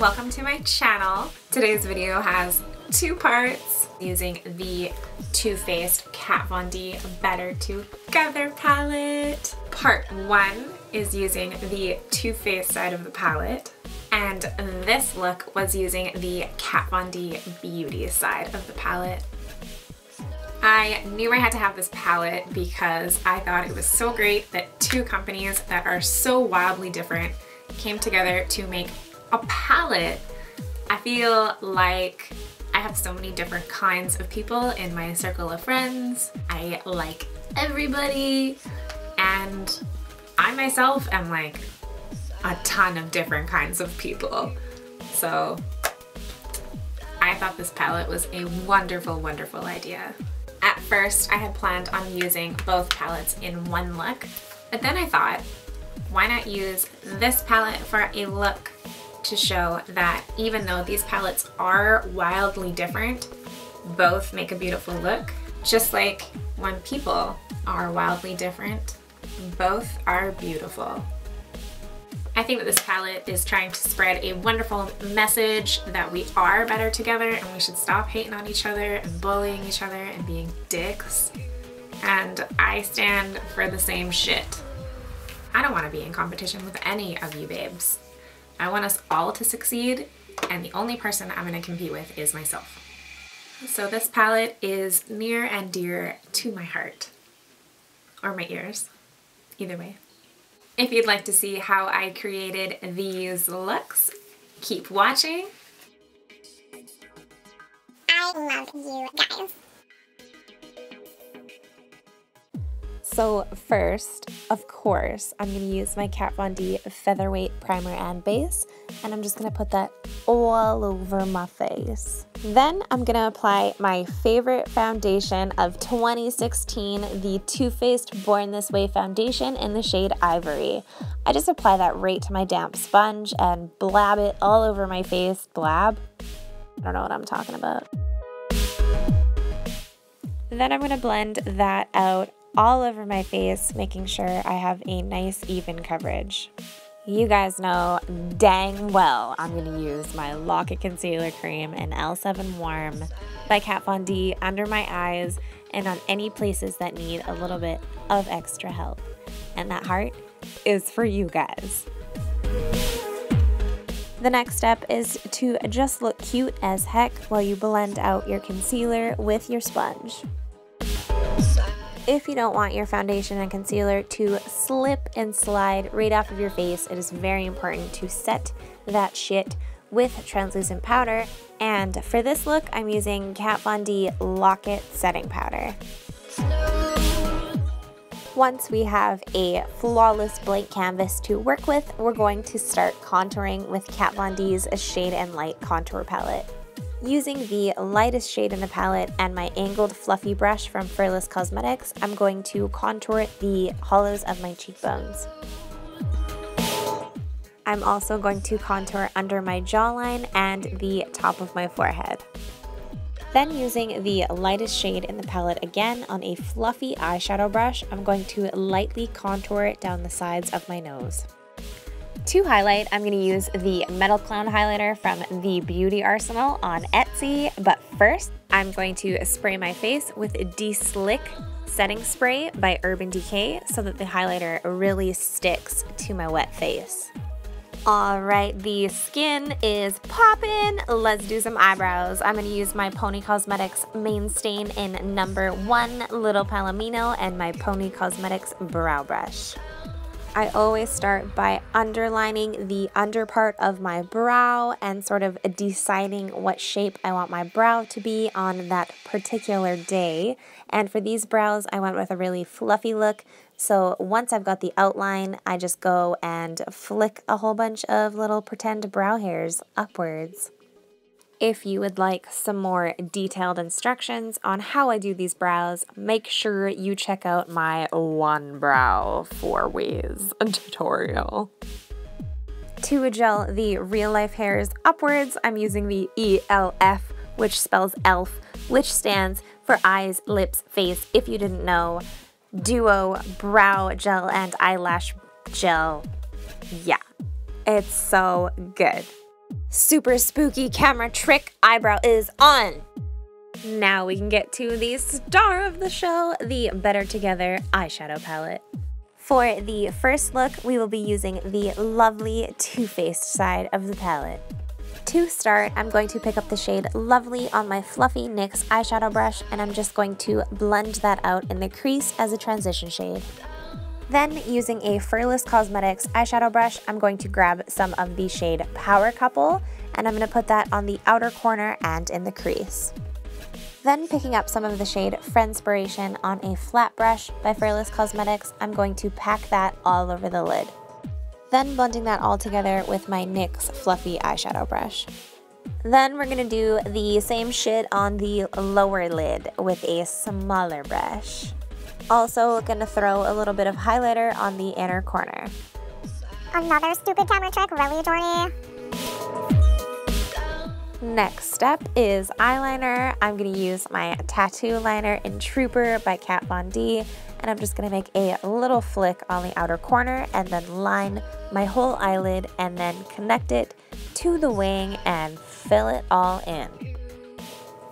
welcome to my channel. Today's video has two parts using the Too Faced Kat Von D Better Together palette. Part 1 is using the Too Faced side of the palette, and this look was using the Kat Von D Beauty side of the palette. I knew I had to have this palette because I thought it was so great that two companies that are so wildly different came together to make a palette. I feel like I have so many different kinds of people in my circle of friends. I like everybody, and I myself am like a ton of different kinds of people. So I thought this palette was a wonderful, wonderful idea. At first, I had planned on using both palettes in one look, but then I thought, why not use this palette for a look to show that even though these palettes are wildly different, both make a beautiful look. Just like when people are wildly different, both are beautiful. I think that this palette is trying to spread a wonderful message that we are better together and we should stop hating on each other and bullying each other and being dicks. And I stand for the same shit. I don't want to be in competition with any of you babes. I want us all to succeed, and the only person I'm going to compete with is myself. So this palette is near and dear to my heart. Or my ears. Either way. If you'd like to see how I created these looks, keep watching. I love you guys. So first, of course, I'm going to use my Kat Von D featherweight primer and base, and I'm just going to put that all over my face. Then I'm going to apply my favorite foundation of 2016, the Too Faced Born This Way foundation in the shade Ivory. I just apply that right to my damp sponge and blab it all over my face. Blab? I don't know what I'm talking about. Then I'm going to blend that out all over my face, making sure I have a nice even coverage. You guys know dang well I'm going to use my Lock It Concealer Cream in L7 Warm by Kat Von D under my eyes and on any places that need a little bit of extra help. And that heart is for you guys. The next step is to just look cute as heck while you blend out your concealer with your sponge. If you don't want your foundation and concealer to slip and slide right off of your face, it is very important to set that shit with translucent powder. And for this look, I'm using Kat Von D Lock It Setting Powder. Once we have a flawless blank canvas to work with, we're going to start contouring with Kat Von D's Shade and Light Contour Palette. Using the lightest shade in the palette and my angled fluffy brush from Furless Cosmetics, I'm going to contour the hollows of my cheekbones. I'm also going to contour under my jawline and the top of my forehead. Then using the lightest shade in the palette again on a fluffy eyeshadow brush, I'm going to lightly contour it down the sides of my nose. To highlight, I'm going to use the metalclown highlighter from the Beauty Arsenal on Etsy, but first I'm going to spray my face with De-Slick Setting Spray by Urban Decay so that the highlighter really sticks to my wet face. Alright, the skin is poppin'. Let's do some eyebrows. I'm going to use my Poni Cosmetics Main Stain in number 1 Little Palomino and my Poni Cosmetics Brow Brush. I always start by underlining the under part of my brow and sort of deciding what shape I want my brow to be on that particular day. And for these brows, I went with a really fluffy look. So once I've got the outline, I just go and flick a whole bunch of little pretend brow hairs upwards. If you would like some more detailed instructions on how I do these brows, make sure you check out my One Brow 4 Ways tutorial. To gel the real life hairs upwards, I'm using the ELF, which spells ELF, which stands for eyes, lips, face, if you didn't know. Duo brow gel and eyelash gel. Yeah, it's so good. Super spooky camera trick eyebrow is on! Now we can get to the star of the show, the Better Together eyeshadow palette. For the first look, we will be using the lovely Too Faced side of the palette. To start, I'm going to pick up the shade Lovely on my fluffy NYX eyeshadow brush, and I'm just going to blend that out in the crease as a transition shade. Then, using a Furless Cosmetics eyeshadow brush, I'm going to grab some of the shade Power Couple, and I'm going to put that on the outer corner and in the crease. Then, picking up some of the shade Friendspiration on a flat brush by Furless Cosmetics, I'm going to pack that all over the lid. Then, blending that all together with my NYX fluffy eyeshadow brush. Then, we're going to do the same shit on the lower lid with a smaller brush. Also, gonna throw a little bit of highlighter on the inner corner. Another stupid camera trick, really, Jordy? Next step is eyeliner. I'm gonna use my tattoo liner in Trooper by Kat Von D, and I'm just gonna make a little flick on the outer corner and then line my whole eyelid and then connect it to the wing and fill it all in.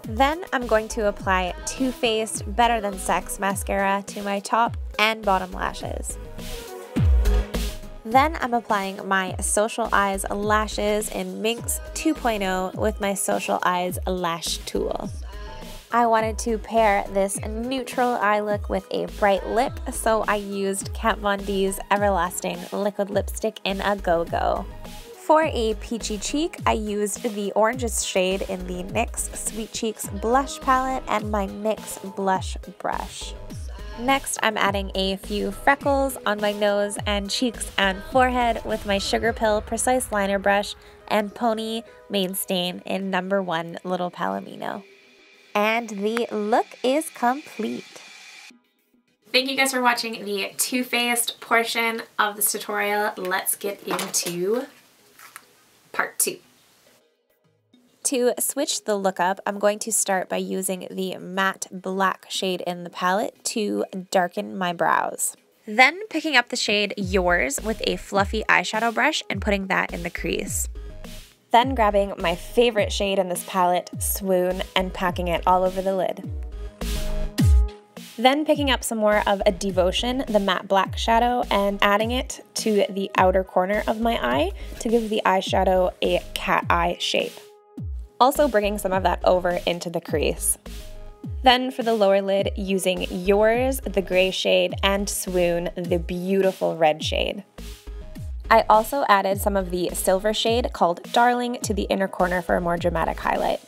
Then I'm going to apply Too Faced Better Than Sex mascara to my top and bottom lashes. Then I'm applying my Social Eyes lashes in Minx 2.0 with my Social Eyes lash tool. I wanted to pair this neutral eye look with a bright lip, so I used Kat Von D's Everlasting liquid lipstick in a Go-Go. For a peachy cheek, I used the orangest shade in the NYX Sweet Cheeks blush palette and my NYX blush brush. Next, I'm adding a few freckles on my nose and cheeks and forehead with my Sugarpill Precise Liner brush and Poni Main Stain in number 1 Little Palomino. And the look is complete. Thank you guys for watching the Too Faced portion of this tutorial. Let's get into part 2. To switch the look up, I'm going to start by using the matte black shade in the palette to darken my brows. Then picking up the shade Yours with a fluffy eyeshadow brush and putting that in the crease. Then grabbing my favorite shade in this palette, Swoon, and packing it all over the lid. Then picking up some more of a Devotion, the matte black shadow, and adding it to the outer corner of my eye to give the eyeshadow a cat eye shape. Also bringing some of that over into the crease. Then for the lower lid, using Yours, the gray shade, and Swoon, the beautiful red shade. I also added some of the silver shade called Darling to the inner corner for a more dramatic highlight.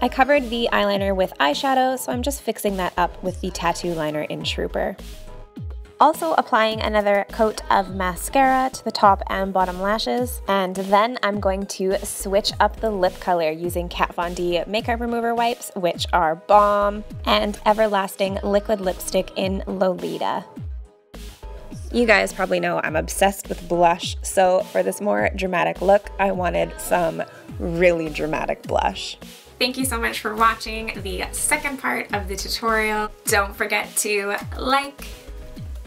I covered the eyeliner with eyeshadow, so I'm just fixing that up with the tattoo liner in Trooper. Also applying another coat of mascara to the top and bottom lashes, and then I'm going to switch up the lip color using Kat Von D makeup remover wipes, which are bomb, and Everlasting liquid lipstick in Lolita. You guys probably know I'm obsessed with blush, so for this more dramatic look, I wanted some really dramatic blush. Thank you so much for watching the second part of the tutorial. Don't forget to like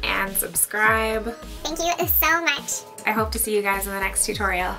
and subscribe. Thank you so much. I hope to see you guys in the next tutorial.